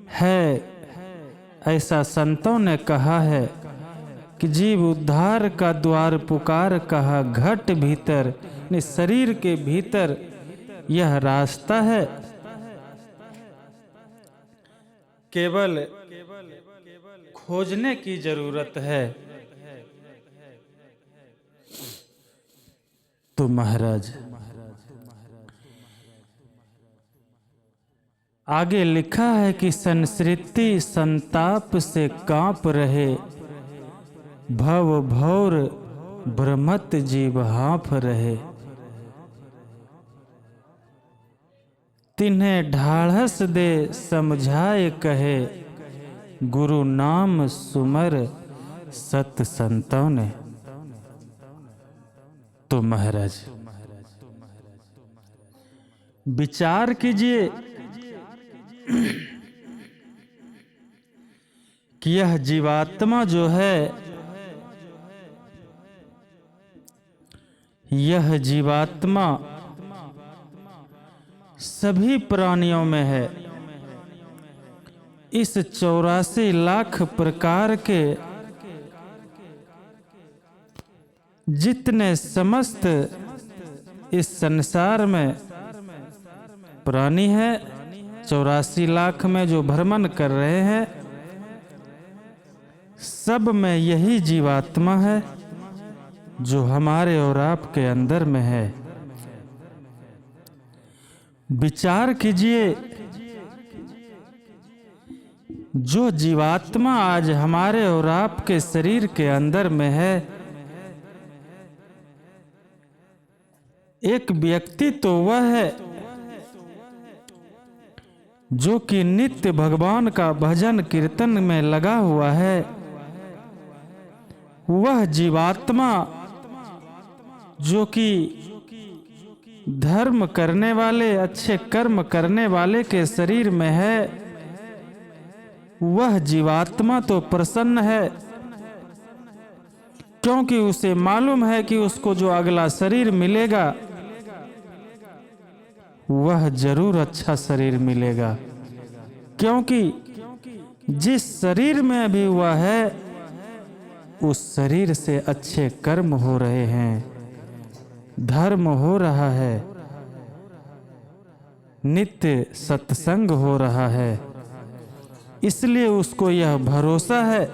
है, ऐसा संतों ने कहा है कि जीव उद्धार का द्वार पुकार कहा घट भीतर, ने शरीर के भीतर यह रास्ता है। केवल खोजने की जरूरत है। तो महाराज आगे लिखा है कि संस्कृति संताप से कांप रहे, भव भौर भ्रमत जीव हाँफ रहे। तिन्हें ढाढ़स दे समझाए कहे, गुरु नाम सुमर सत संतों ने। तो महाराज विचार कीजिए कि यह जीवात्मा जो है, यह जीवात्मा सभी प्राणियों में है। इस 84 लाख प्रकार के जितने समस्त इस संसार में प्राणी है, 84 लाख में जो भ्रमण कर रहे हैं, सब में यही जीवात्मा है जो हमारे और आपके अंदर में है। विचार कीजिए, जो जीवात्मा आज हमारे और आपके शरीर के अंदर में है, एक व्यक्ति तो वह है जो कि नित्य भगवान का भजन कीर्तन में लगा हुआ है। वह जीवात्मा जो कि धर्म करने वाले, अच्छे कर्म करने वाले के शरीर में है, वह जीवात्मा तो प्रसन्न है, क्योंकि उसे मालूम है कि उसको जो अगला शरीर मिलेगा वह जरूर अच्छा शरीर मिलेगा, क्योंकि जिस शरीर में अभी वह है उस शरीर से अच्छे कर्म हो रहे हैं, धर्म हो रहा है, नित्य सत्संग हो रहा है। इसलिए उसको यह भरोसा है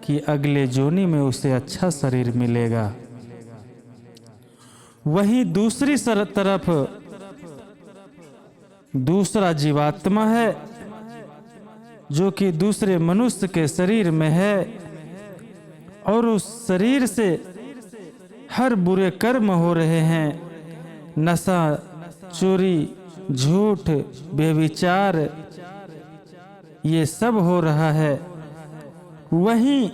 कि अगले जोनी में उसे अच्छा शरीर मिलेगा। वहीं दूसरी तरफ दूसरा जीवात्मा है जो कि दूसरे मनुष्य के शरीर में है, और उस शरीर से हर बुरे कर्म हो रहे हैं, नशा, चोरी, झूठ, बेविचार, ये सब हो रहा है। वहीं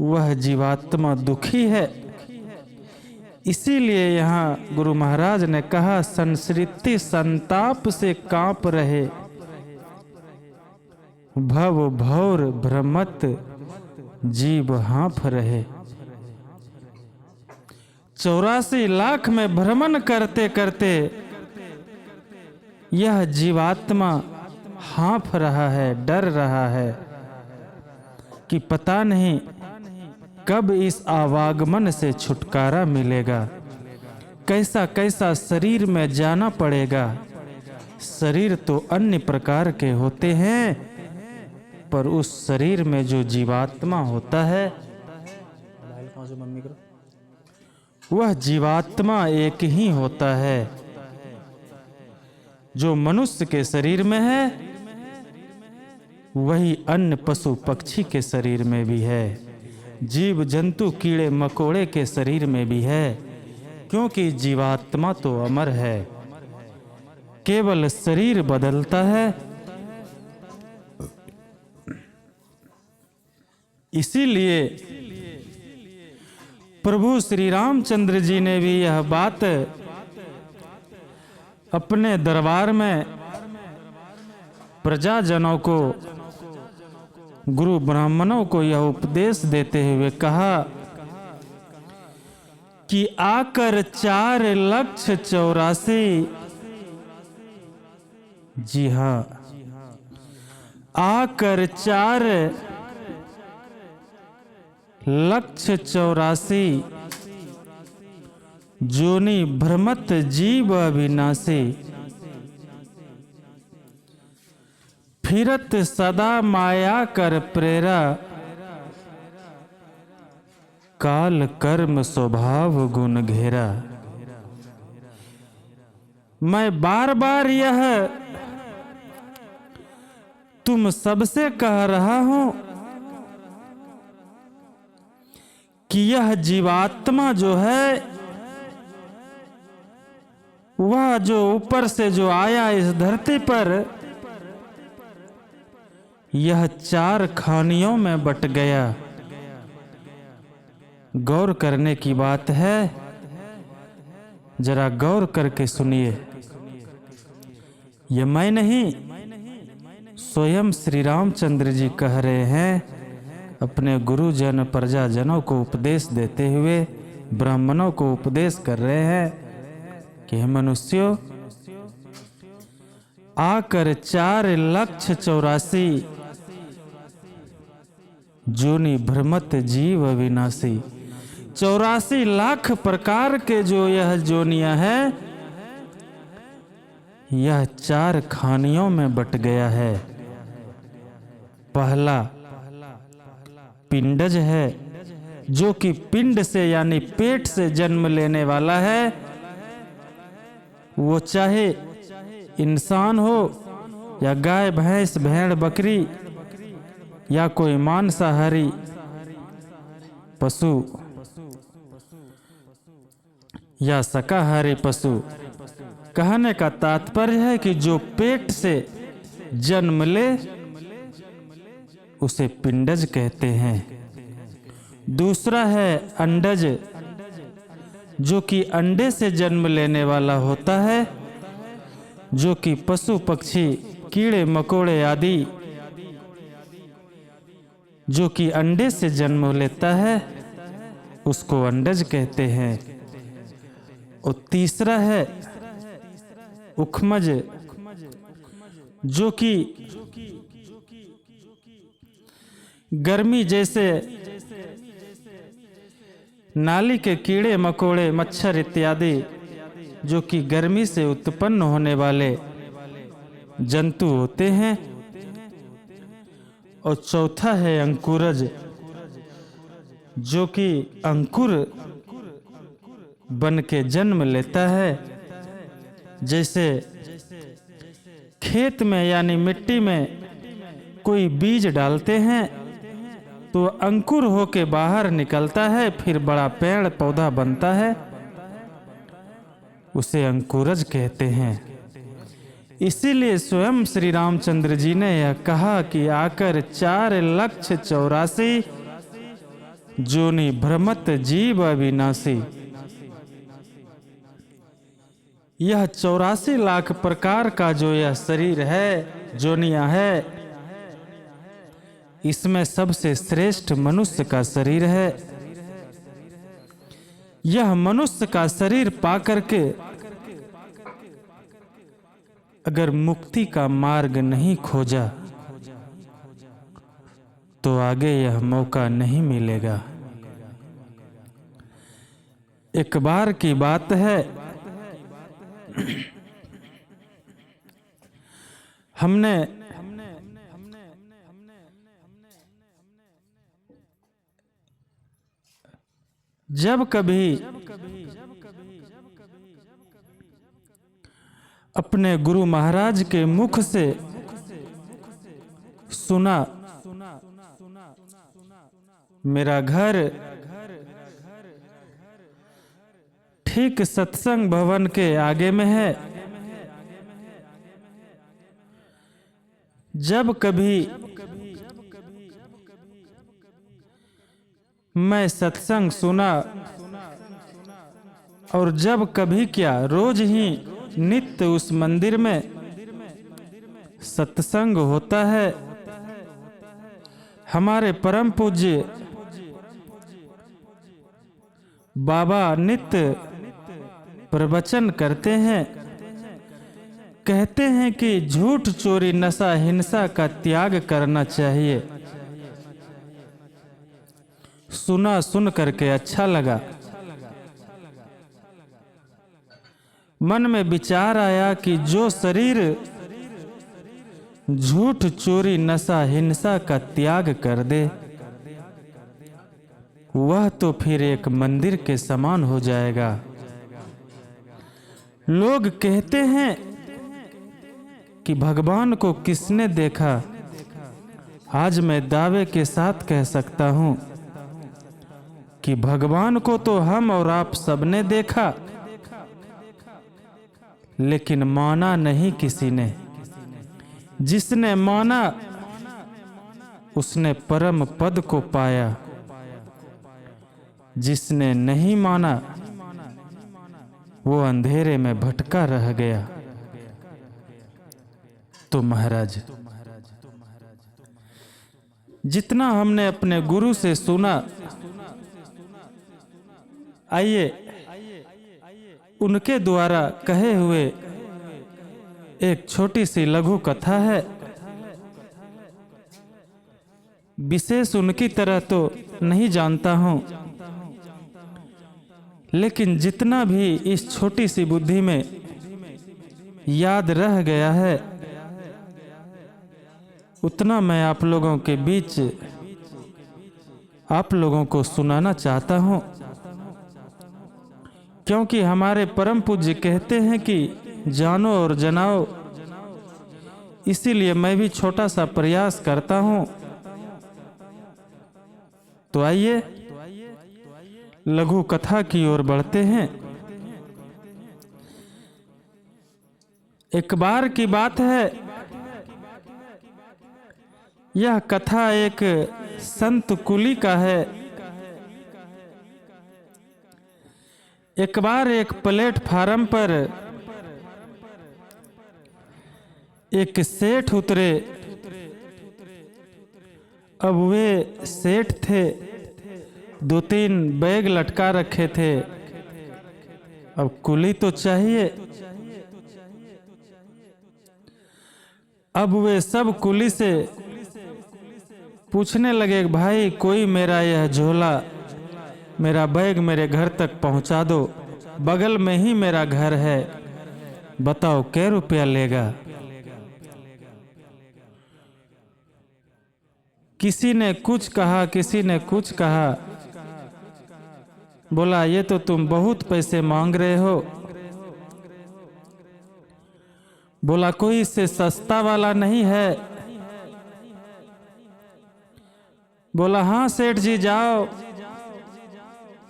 वह जीवात्मा दुखी है। इसीलिए यहाँ गुरु महाराज ने कहा, संस्कृति संताप से कांप रहे, भव भौर भ्रमत जीव हाँफ रहे। 84 लाख में भ्रमण करते करते यह जीवात्मा हाँफ रहा है, डर रहा है कि पता नहीं कब इस आवागमन से छुटकारा मिलेगा, कैसा कैसा शरीर में जाना पड़ेगा। शरीर तो अन्य प्रकार के होते हैं, पर उस शरीर में जो जीवात्मा होता है, वह जीवात्मा एक ही होता है। जो मनुष्य के शरीर में है वही अन्य पशु पक्षी के शरीर में भी है, जीव जंतु कीड़े मकोड़े के शरीर में भी है, क्योंकि जीवात्मा तो अमर है, केवल शरीर बदलता है। इसीलिए प्रभु श्री रामचंद्र जी ने भी यह बात अपने दरबार में प्रजाजनों को, गुरु ब्राह्मणों को यह उपदेश देते हुए कहा कि आकर 4,84,000, जी हाँ, आकर 4,84,00,000 जोनि भ्रमत जीव अविनाशी। फिरत सदा माया कर प्रेरा, काल कर्म स्वभाव गुण घेरा। मैं बार बार यह तुम सबसे कह रहा हूं कि यह जीवात्मा जो है, वह जो ऊपर से जो आया इस धरती पर, यह 4 खानियों में बट गया। गौर करने की बात है, जरा गौर करके सुनिए। यह मैं नहीं, स्वयं श्री रामचंद्र जी कह रहे हैं, अपने गुरुजन प्रजाजनों को उपदेश देते हुए, ब्राह्मणों को उपदेश कर रहे हैं कि हे मनुष्यों, आकर 4,84,00,000 जोनि भ्रमत जीव अविनाशी। 84 लाख प्रकार के जो यह जोनियां है, यह 4 खानियों में बट गया है। पहला पिंडज है, जो कि पिंड से यानी पेट से जन्म लेने वाला है। वो चाहे इंसान हो या गाय भैंस भेड़ बकरी या कोई मांसाहारी पशु या शाकाहारी पशु। कहने का तात्पर्य है कि जो पेट से जन्म ले उसे पिंडज कहते हैं। दूसरा है अंडज, जो कि अंडे से जन्म लेने वाला होता है, जो कि पशु पक्षी कीड़े मकोड़े आदि जो कि अंडे से जन्म लेता है, उसको अंडज कहते हैं। और तीसरा है उखमज, जो कि गर्मी जैसे नाली के कीड़े मकोड़े मच्छर इत्यादि जो कि गर्मी से उत्पन्न होने वाले जंतु होते हैं। और चौथा है अंकुरज, जो कि अंकुर बन के जन्म लेता है। जैसे खेत में यानी मिट्टी में कोई बीज डालते हैं तो अंकुर होके बाहर निकलता है, फिर बड़ा पेड़ पौधा बनता है, उसे अंकुरज कहते हैं। इसीलिए स्वयं श्री रामचंद्र जी ने यह कहा कि आकर 4,84,00,000 जोनि भ्रमत जीव अविनाशी। यह 84 लाख प्रकार का जो यह शरीर है, जोनिया है, इसमें सबसे श्रेष्ठ मनुष्य का शरीर है। यह मनुष्य का शरीर पाकर के अगर मुक्ति का मार्ग नहीं खोजा तो आगे यह मौका नहीं मिलेगा। एक बार की बात है, हमने जब कभी अपने गुरु महाराज के मुख से सुना, मेरा घर ठीक सत्संग भवन के आगे में है। जब कभी मैं सत्संग सुना, और जब कभी क्या रोज ही नित्य उस मंदिर में सत्संग होता है। हमारे परम पूज्य बाबा नित्य प्रवचन करते हैं। कहते हैं कि झूठ, चोरी, नशा, हिंसा का त्याग करना चाहिए। सुना, सुन करके अच्छा लगा। मन में विचार आया कि जो शरीर झूठ, चोरी, नशा, हिंसा का त्याग कर दे, वह तो फिर एक मंदिर के समान हो जाएगा। लोग कहते हैं कि भगवान को किसने देखा। आज मैं दावे के साथ कह सकता हूं कि भगवान को तो हम और आप सबने देखा, लेकिन माना नहीं किसी ने। जिसने माना उसने परम पद को पाया, जिसने नहीं माना वो अंधेरे में भटका रह गया। तो महाराज, जितना हमने अपने गुरु से सुना, आइए उनके द्वारा कहे हुए एक छोटी सी लघु कथा है। विशेष उनकी तरह तो नहीं जानता हूं, लेकिन जितना भी इस छोटी सी बुद्धि में याद रह गया है, उतना मैं आप लोगों के बीच आप लोगों को सुनाना चाहता हूं। क्योंकि हमारे परम पूज्य कहते हैं कि जानो और जनाओ, इसीलिए मैं भी छोटा सा प्रयास करता हूं। तो आइए लघु कथा की ओर बढ़ते हैं। एक बार की बात है, यह कथा एक संत कुली का है। एक बार एक प्लेटफार्म पर एक सेठ उतरे। अब वे सेठ थे, 2-3 बैग लटका रखे थे। अब कुली तो चाहिए। अब वे सब कुली से पूछने लगे, भाई कोई मेरा यह झोला, मेरा बैग मेरे घर तक पहुंचा दो, बगल में ही मेरा घर है, बताओ क्या रुपया लेगा। किसी ने कुछ कहा, किसी ने कुछ कहा। बोला ये तो तुम बहुत पैसे मांग रहे हो। बोला कोई इससे सस्ता वाला नहीं है। बोला हाँ सेठ जी जाओ,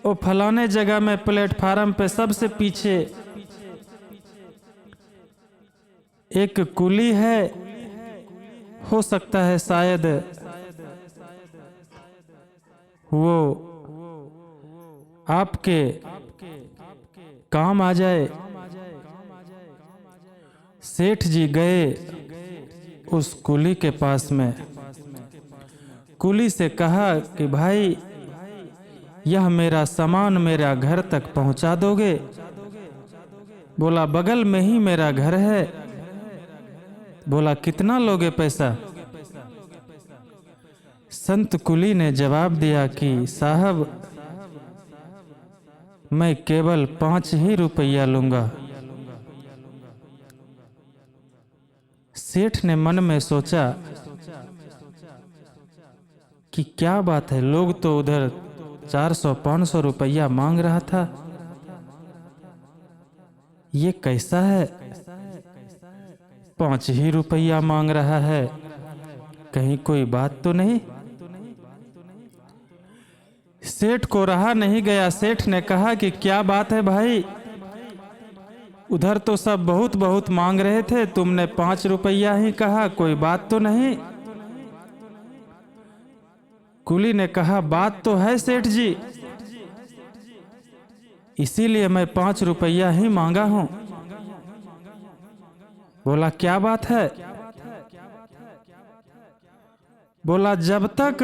वो फलाने जगह में प्लेटफार्म पे सबसे पीछे एक कुली है, हो सकता है शायद वो आपके काम आ जाए। सेठ जी गए उस कुली के पास में। कुली से कहा कि भाई यह मेरा सामान मेरा घर तक पहुंचा दोगे। बोला बगल में ही मेरा घर है। बोला कितना लोगे पैसा। संत कुली ने जवाब दिया कि साहब मैं केवल 5 ही रुपया लूंगा। सेठ ने मन में सोचा कि क्या बात है, लोग तो उधर 400-500 रुपया मांग रहा था, ये कैसा है 5 ही रुपया मांग रहा है, कहीं कोई बात तो नहीं। सेठ को रहा नहीं गया। सेठ ने कहा कि क्या बात है भाई, उधर तो सब बहुत बहुत मांग रहे थे, तुमने 5 रुपया ही कहा, कोई बात तो नहीं। कुली ने कहा बात तो है सेठ जी, इसीलिए मैं 5 रुपया ही मांगा हूं। बोला क्या बात है। बोला जब तक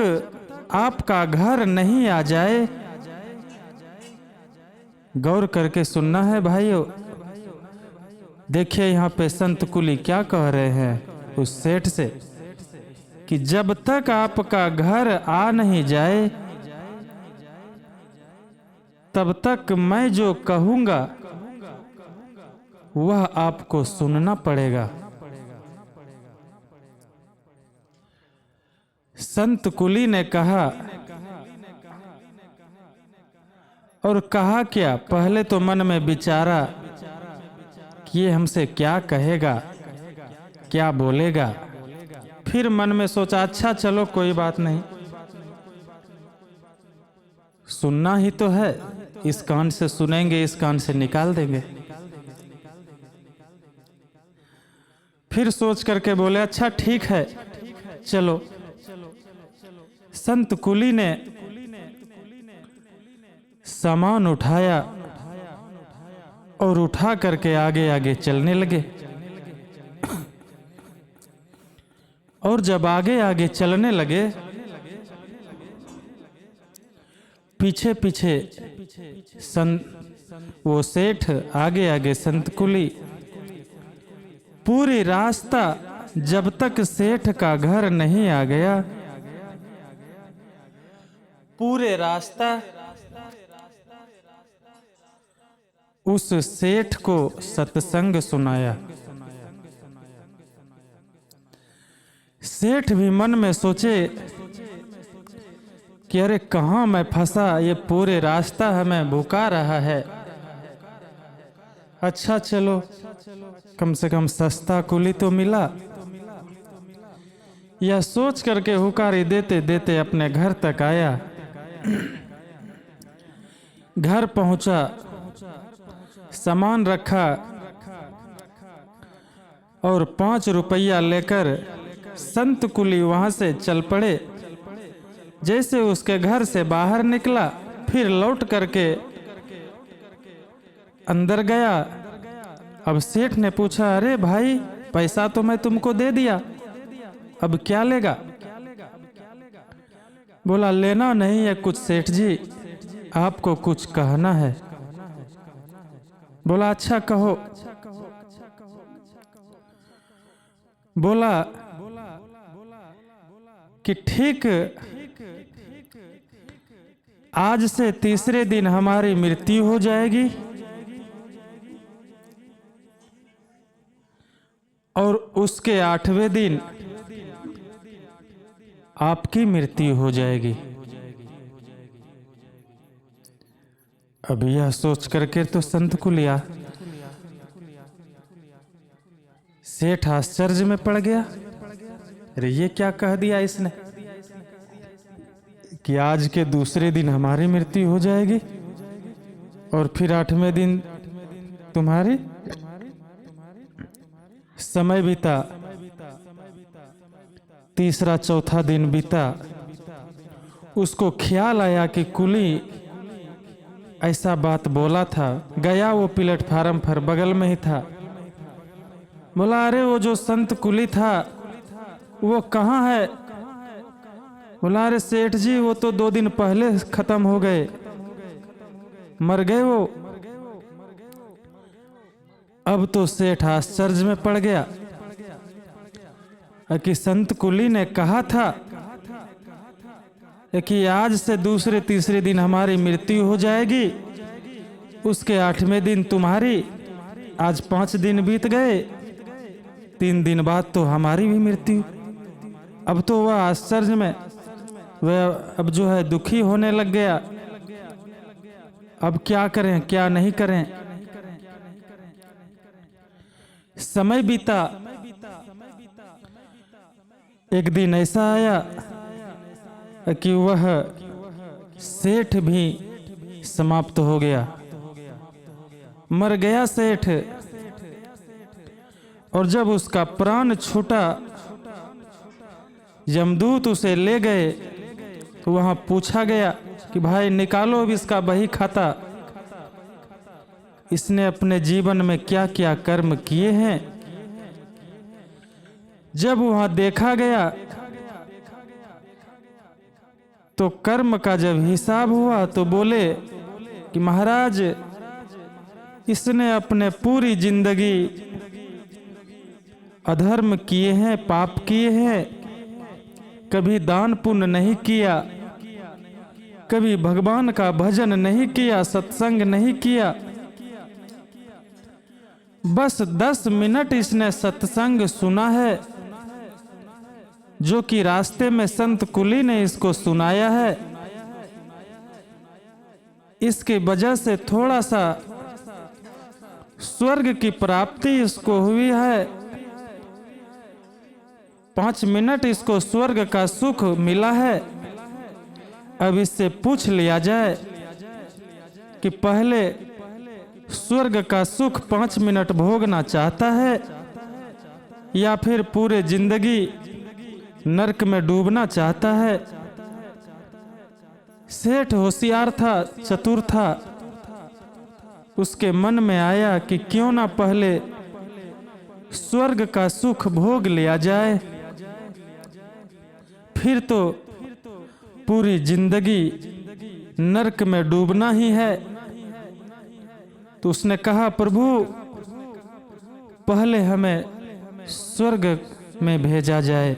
आपका घर नहीं आ जाए, गौर करके सुनना है भाइयों, देखिए यहाँ पे संत कुली क्या कह रहे हैं उस सेठ से कि जब तक आपका घर आ नहीं जाए तब तक मैं जो कहूँगा वह आपको सुनना पड़ेगा। संत कुली ने कहा, और कहा क्या? पहले तो मन में विचारा कि ये हमसे क्या कहेगा, क्या बोलेगा। फिर मन में सोचा अच्छा चलो कोई बात नहीं, सुनना ही तो है, इस कान से सुनेंगे इस कान से निकाल देंगे। फिर सोच करके बोले अच्छा ठीक है चलो। संत कुली ने सामान उठाया और उठा करके आगे आगे चलने लगे। और जब आगे आगे चलने लगे पीछे पीछे वो सेठ आगे आगे संत कुली। पूरी रास्ता जब तक सेठ का घर नहीं आ गया, पूरे रास्ता उस सेठ को सत्संग सुनाया। सेठ भी मन में सोचे कि अरे कहाँ मैं फंसा, ये पूरे रास्ता हमें भुका रहा है। अच्छा चलो कम से कम सस्ता कुली तो मिला। यह सोच करके हुकारी देते देते अपने घर तक आया। घर पहुंचा, सामान रखा और 5 रुपया लेकर संत कुली वहां से चल पड़े। जैसे उसके घर से बाहर निकला फिर लौट करके अंदर गया। अब सेठ ने पूछा अरे भाई पैसा तो मैं तुमको दे दिया, अब क्या लेगा? बोला लेना नहीं है कुछ सेठ जी, आपको कुछ कहना है। बोला अच्छा कहो। बोला कि ठीक आज से तीसरे दिन हमारी मृत्यु हो जाएगी और उसके 8वें दिन आपकी मृत्यु हो जाएगी। अब यह सोच करके तो संत कुलिया सेठ आश्चर्य में पड़ गया। अरे ये क्या कह दिया इसने कि आज के दूसरे दिन हमारी मृत्यु हो जाएगी और फिर 8वें दिन तुम्हारी। समय बीता, तीसरा चौथा दिन बीता। उसको ख्याल आया कि कुली ऐसा बात बोला था। गया वो प्लेटफार्म पर, बगल में ही था। बोला अरे वो जो संत कुली था वो कहाँ है? बोला अरे सेठ जी वो तो 2 दिन पहले खत्म हो गए, मर गए वो। अब तो सेठ आश्चर्य में पड़ गया कि संत कुली ने कहा था कि आज से दूसरे तीसरे दिन हमारी मृत्यु हो जाएगी, उसके 8वें दिन तुम्हारी। आज 5 दिन बीत गए, 3 दिन बाद तो हमारी भी मृत्यु। अब तो वह आश्चर्य में, वह अब जो है दुखी होने लग गया। अब क्या करें क्या नहीं करें। समय बीता। एक दिन ऐसा आया कि वह सेठ भी समाप्त हो गया, मर गया सेठ। और जब उसका प्राण छूटा, यमदूत उसे ले गए तो वहां पूछा गया कि भाई निकालो अब इसका बही खाता, इसने अपने जीवन में क्या क्या कर्म किए हैं। जब वहां देखा गया तो कर्म का जब हिसाब हुआ तो बोले कि महाराज इसने अपने पूरी जिंदगी अधर्म किए हैं, पाप किए हैं, कभी दान पुण्य नहीं किया, कभी भगवान का भजन नहीं किया, सत्संग नहीं किया। बस 10 मिनट इसने सत्संग सुना है, जो कि रास्ते में संत कुली ने इसको सुनाया है। इसकी वजह से थोड़ा सा स्वर्ग की प्राप्ति इसको हुई है। 5 मिनट इसको स्वर्ग का सुख मिला है। अब इससे पूछ लिया जाए कि पहले स्वर्ग का सुख 5 मिनट भोगना चाहता है या फिर पूरे जिंदगी नरक में डूबना चाहता है। सेठ होशियार था, चतुर था। उसके मन में आया कि क्यों ना पहले स्वर्ग का सुख भोग लिया जाए, फिर तो पूरी जिंदगी नरक में डूबना ही है। तो उसने कहा, प्रभु पहले हमें स्वर्ग में भेजा जाए।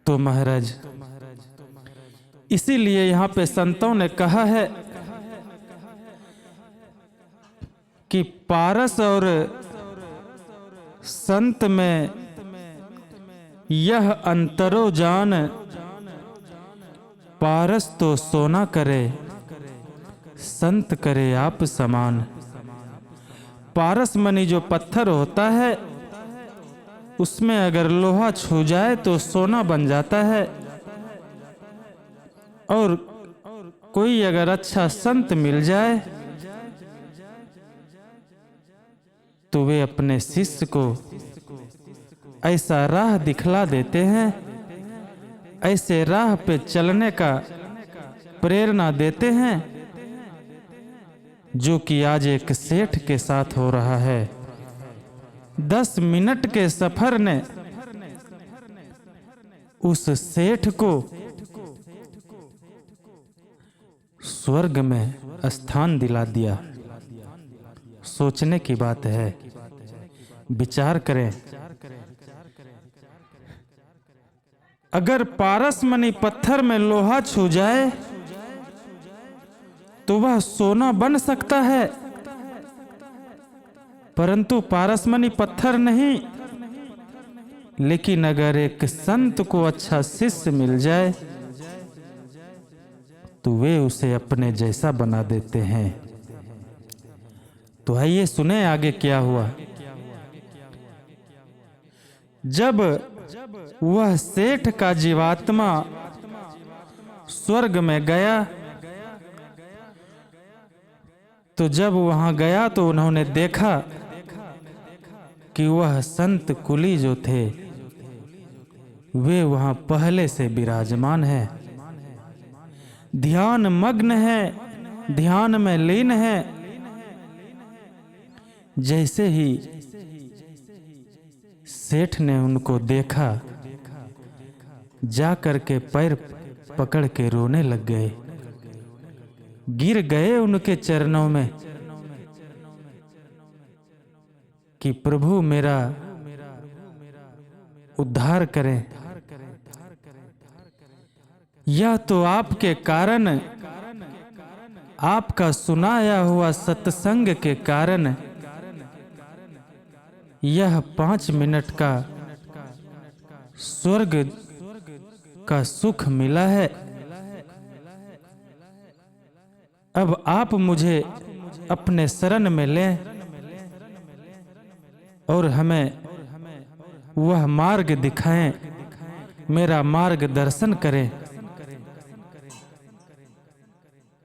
तो महाराज इसीलिए यहाँ पे संतों ने कहा है कि पारस और संत में यह अंतरो जान, पारस तो सोना करे, संत करे आप समान। पारस मणि जो पत्थर होता है, उसमें अगर लोहा छू जाए तो सोना बन जाता है। और कोई अगर अच्छा संत मिल जाए तो वे अपने शिष्य को ऐसा राह दिखला देते हैं, ऐसे राह पे चलने का प्रेरणा देते हैं, जो कि आज एक सेठ के साथ हो रहा है। 10 मिनट के सफर ने उस सेठ को स्वर्ग में स्थान दिला दिया। सोचने की बात है, विचार करें। अगर पारस मणि पत्थर में लोहा छू जाए तो वह सोना बन सकता है, परंतु पारसमणि पत्थर नहीं। लेकिन अगर एक संत को अच्छा शिष्य मिल जाए तो वे उसे अपने जैसा बना देते हैं। तो आइए सुने आगे क्या हुआ। जब वह सेठ का जीवात्मा स्वर्ग में गया, तो जब वहां गया तो उन्होंने देखा कि वह संत कुली जो थे वे वहां पहले से विराजमान है, ध्यान मग्न है, ध्यान में लीन है। जैसे ही सेठ ने उनको देखा, जा करके पैर पकड़ के रोने लग गए, गिर गए उनके चरणों में कि प्रभु मेरा उद्धार करें। यह तो आपके कारण, आपका सुनाया हुआ सत्संग के कारण यह 5 मिनट का स्वर्ग का सुख मिला है। अब आप मुझे अपने शरण में लें और हमें वह मार्ग दिखाएं, मेरा मार्गदर्शन करें।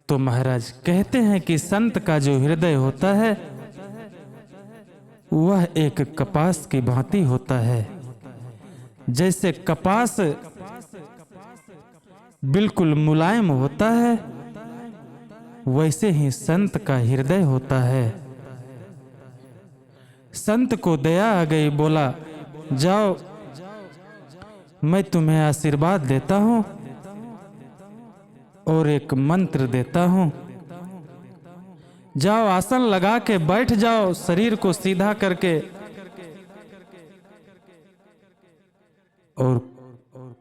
तो महाराज कहते हैं कि संत का जो हृदय होता है वह एक कपास की भांति होता है। जैसे कपास बिल्कुल मुलायम होता है, वैसे ही संत का हृदय होता है। संत को दया आ गई, बोला जाओ मैं तुम्हें आशीर्वाद देता हूं और एक मंत्र देता हूं, जाओ आसन लगा के बैठ जाओ, शरीर को सीधा करके, और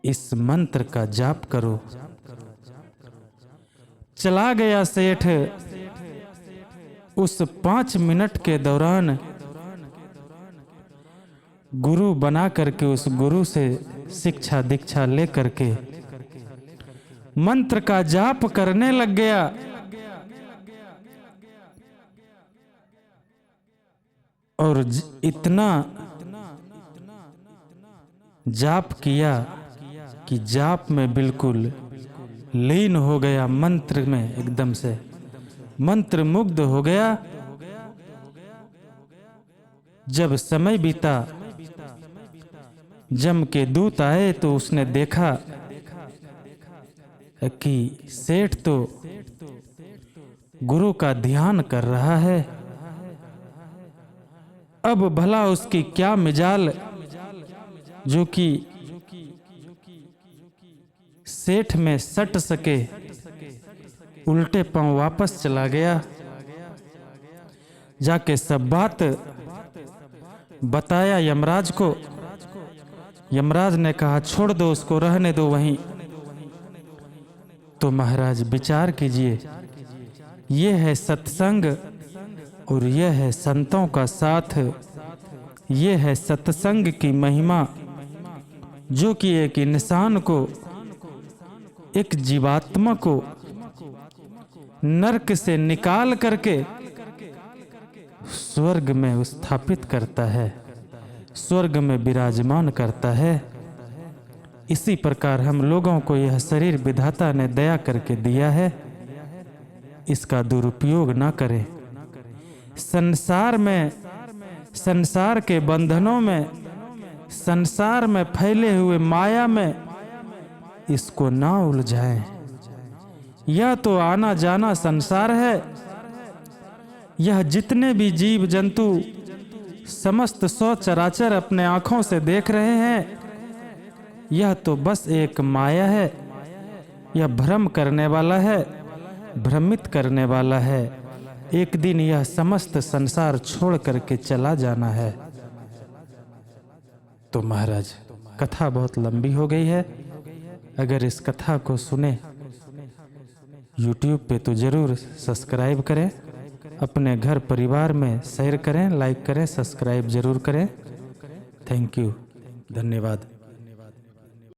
इस मंत्र का जाप करो। चला गया सेठ। उस 5 मिनट के दौरान गुरु बना करके, उस गुरु से शिक्षा दीक्षा ले करके मंत्र का जाप करने लग गया। और इतना जाप किया कि जाप में बिल्कुल लीन हो गया, मंत्र में एकदम से मंत्र मुग्ध हो गया। जब समय बीता, जम के दूत आए तो उसने देखा कि सेठ तो गुरु का ध्यान कर रहा है। अब भला उसकी क्या मिजाल जो कि सेठ में सट सके। उल्टे पांव वापस चला गया, जाके सब बात बताया यमराज को। यमराज ने कहा छोड़ दो उसको, रहने दो वहीं। तो महाराज विचार कीजिए, ये है सत्संग और यह है संतों का साथ। ये है सत्संग की महिमा, जो कि एक इंसान को, एक जीवात्मा को नरक से निकाल करके स्वर्ग में स्थापित करता है, स्वर्ग में विराजमान करता है। इसी प्रकार हम लोगों को यह शरीर विधाता ने दया करके दिया है, इसका दुरुपयोग ना करें। संसार में, संसार के बंधनों में, संसार में फैले हुए माया में इसको ना उलझाएं। यह तो आना जाना संसार है। यह जितने भी जीव जंतु समस्त सौ चराचर अपने आंखों से देख रहे हैं, यह तो बस एक माया है। यह भ्रम करने वाला है, भ्रमित करने वाला है। एक दिन यह समस्त संसार छोड़ करके चला जाना है। तो महाराज, कथा बहुत लंबी हो गई है। अगर इस कथा को सुने YouTube पे तो जरूर सब्सक्राइब करें, अपने घर परिवार में शेयर करें, लाइक करें, सब्सक्राइब जरूर करें। थैंक यू, धन्यवाद।